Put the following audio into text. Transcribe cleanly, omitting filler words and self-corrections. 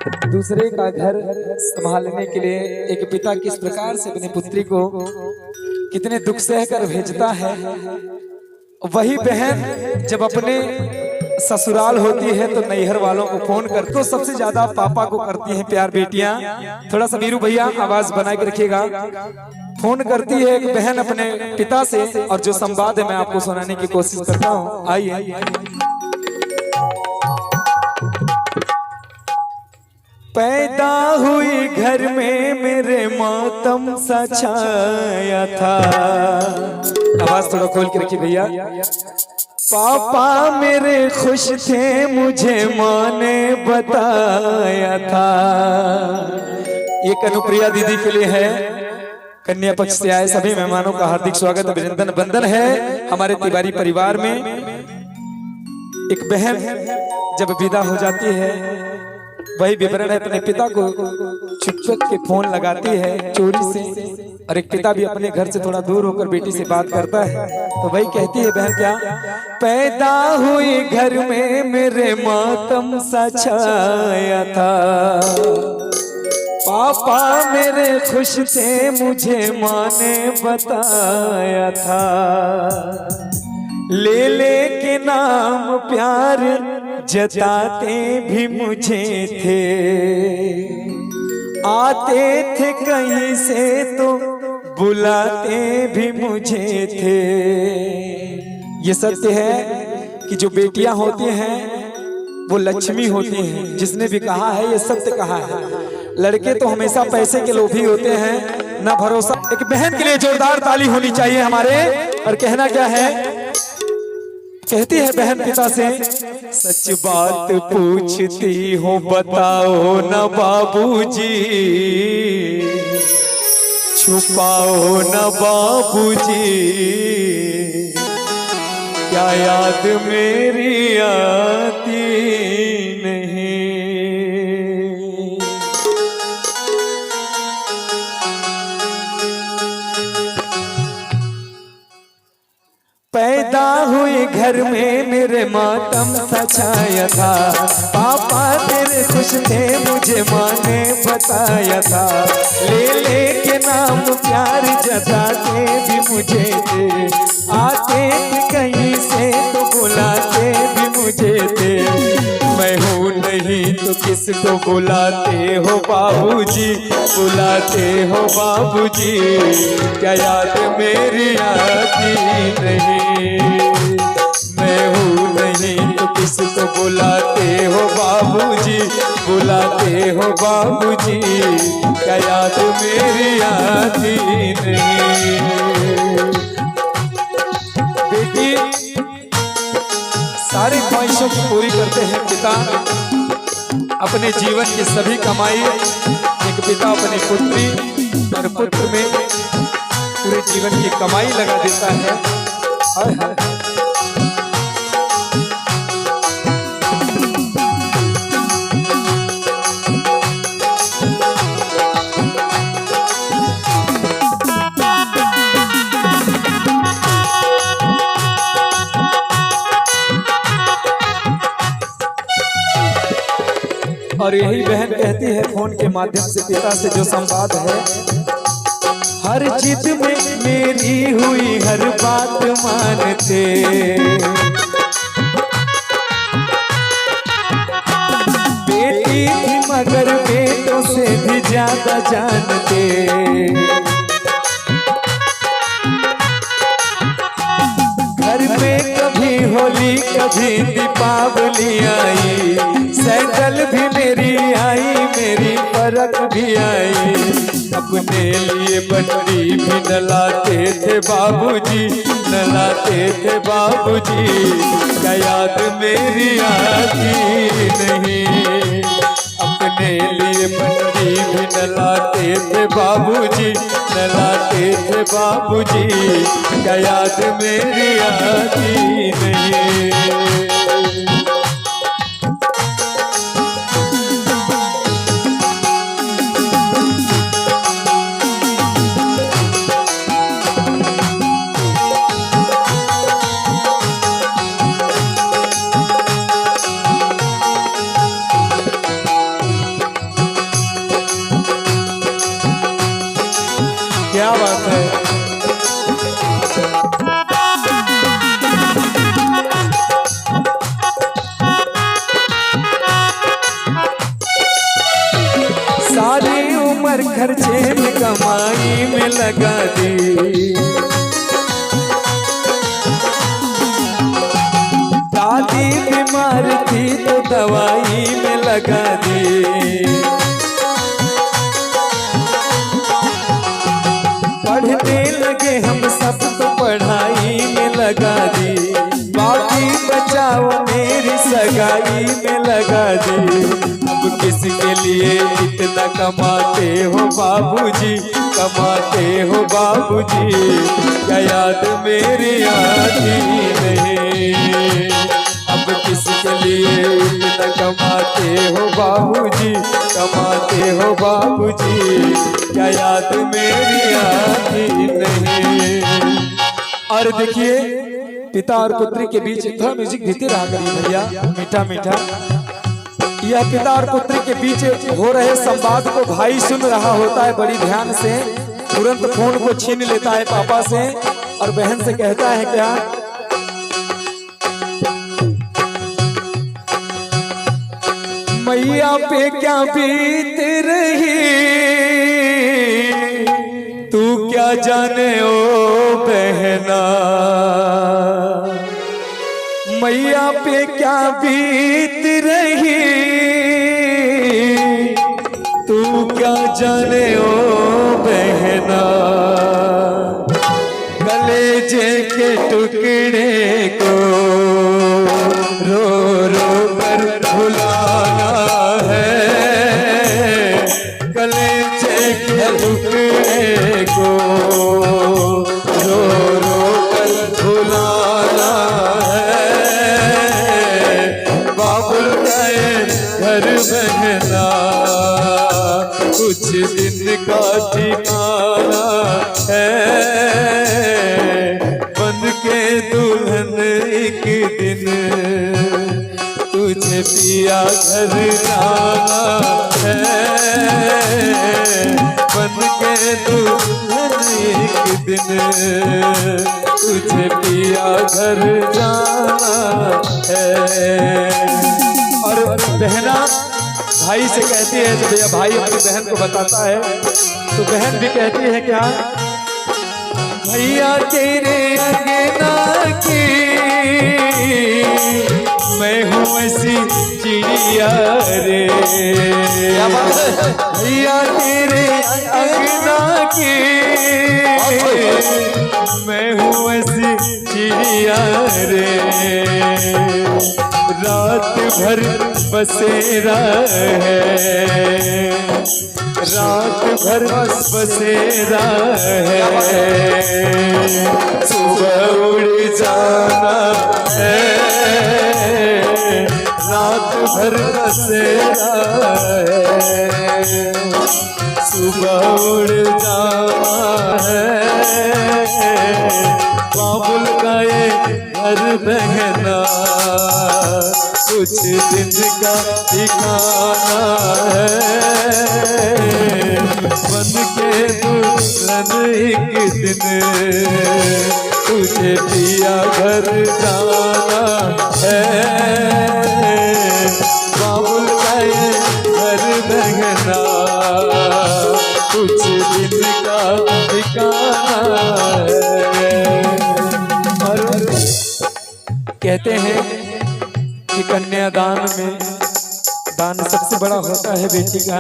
दूसरे का घर संभालने के लिए एक पिता किस प्रकार से अपनी पुत्री को कितने दुख सहकर भेजता है, वही बहन जब अपने ससुराल होती है तो नैहर वालों को फोन कर, तो सबसे ज्यादा पापा को करती हैं प्यार बेटियां। थोड़ा सा वीरू भैया आवाज बना के रखिएगा। फोन करती है एक बहन अपने पिता से, और जो संवाद है मैं आपको सुनाने की कोशिश करता हूँ। आइए। पैदा हुई घर में मेरे मातम सा छाया था। आवाज थोड़ा खोल के रखिए भैया। पापा मेरे खुश थे मुझे माँ ने बताया था। ये कनुप्रिया दीदी के लिए है। कन्या पक्ष से आए सभी मेहमानों का हार्दिक स्वागत अभिनंदन बंदन है। हमारे तिवारी परिवार में एक बहन जब विदा हो जाती है, वही विवरण है। अपने पिता को छुप छुप के फोन लगाती है चोरी से, और एक पिता भी अपने घर से थोड़ा दूर होकर बेटी से बात करता है। तो वही कहती है बहन क्या, पैदा हुई घर में मेरे मातम सा छाया था। पापा मेरे खुश थे मुझे माँ ने बताया था। ले के नाम प्यार जताते भी मुझे थे, आते थे कहीं से तो बुलाते भी मुझे थे। ये सत्य है कि जो बेटियां होती हैं वो लक्ष्मी होती हैं। जिसने भी कहा है ये सत्य कहा है। लड़के तो हमेशा पैसे के लोभी होते हैं, ना भरोसा। एक बहन के लिए जोरदार ताली होनी चाहिए हमारे। और कहना क्या है, कहती है बहन पिता से, सच बात पूछती हो बताओ न बाबूजी, छुपाओ न बाबूजी, क्या याद मेरी आती नहीं। पैदा हुई घर में मेरे मातम सा छाया था। पापा तेरे खुश थे मुझे माँ ने बताया था। ले के नाम प्यार जताते भी मुझे थे, आते थे कहीं से तो बुलाते भी मुझे थे। मैं हूँ नहीं तो किसको बुलाते हो बाबूजी, बुलाते हो बाबूजी, क्या याद मेरी आती नहीं। मैं हूँ नहीं तो किसको बुलाते हो बाबूजी, बुलाते हो बाबूजी, क्या याद मेरी आती नहीं। बेटी सारी ख्वाहिशों को पूरी करते हैं पिता। अपने जीवन की सभी कमाई एक पिता अपनी पुत्री और पुत्र में पूरे जीवन की कमाई लगा देता है। और यही बहन कहती है फोन के माध्यम से पिता से जो संवाद है, हर जिद में मेरी हुई हर बात मानते। बेटी थी मगर बेटों से भी ज्यादा जानते। घर में कभी होली कभी दीपावली आई, सैंडल भी मेरी आई मेरी परख भी आई। अपने लिए बंडी भी न लाते थे बाबूजी, न लाते थे बाबूजी, क्या याद मेरी आती नहीं। अपने लिए बंडी भी न लाते थे बाबूजी, न लाते थे बाबूजी, क्या याद मेरी आती नहीं। उम्र खर्चे में कमाई में लगा दी। दादी बीमार थी तो दवाई में लगा दी। पढ़ने लगे हम सब तो पढ़ाई में लगा दी। बाकी बचाओ मेरी सगाई में लगा दी। अब किसके लिए इतना कमाते हो बाबूजी, कमाते हो बाबूजी, क्या याद मेरी आती नहीं। अब किसके लिए इतना कमाते हो बाबूजी, कमाते हो बाबूजी, क्या याद मेरी आती नहीं। और देखिए पिता और पुत्री के बीच थोड़ा म्यूजिक देते रहा करिए भैया, मीठा मीठा। यह पिता और पुत्री के बीच हो रहे संवाद को भाई सुन रहा होता है बड़ी ध्यान से। तुरंत फोन को छीन लेता है पापा से और बहन से कहता है क्या, मैया पे क्या बीत रही तू क्या जाने ओ बहना। मैया पे क्या बीत रही तू क्या जाने ओ बहना। कलेजे के टुकड़े को रो रो कर भुलाना है। कलेजे के टुकड़े को रो रो कर भुलाना है। बाबुल गए घर बहना कुछ दिन का ठिकाना है। बन के दुल्हन एक दिन तुझे पिया घर जाना है। बन के दुल्हन एक दिन तुझे पिया घर जाना है। और बहना भाई से कहती है, तो भैया भाई अपनी बहन को बताता है तो बहन भी कहती है क्या, भैया तेरे अंगना की मैं हूँ ऐसी चिड़िया रे। भैया तेरे अंगना की मैं हूँ ऐसी चिड़िया रे। रात भर बसेरा है, रात भर बसेरा है। सुबह उड़ जाना है, रात भर बसेरा है। सुबह उड़ जाना है। बाबुल का ये घर बहना कुछ दिन का ठिकाना है। बन के दुल्हन एक दिन तुझे पिया घर जाना है। बाबुल का ये घर बहना कुछ दिन का ठिकाना है। और कहते हैं कि कन्यादान में दान सबसे बड़ा होता है बेटी का।